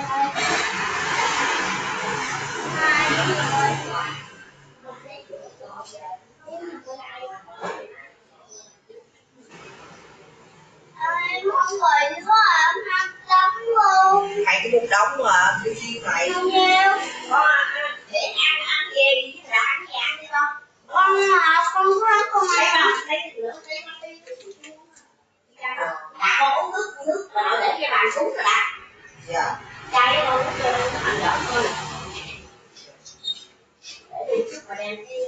Em không cười quá à, em ham lắm luôn. Mày có một đống mà, cái gì mày? Không nhiều. Con để ăn gì chứ là ăn gì ăn đi con. Con không con Lấy ăn. mà, lấy nữa, lấy mà đi. Đã con uống nước mà nó để cái bàn xuống rồi đã. Dạ. Chai nó uống cho nó thành đỡ hơn. Để đi chút mà đem cái...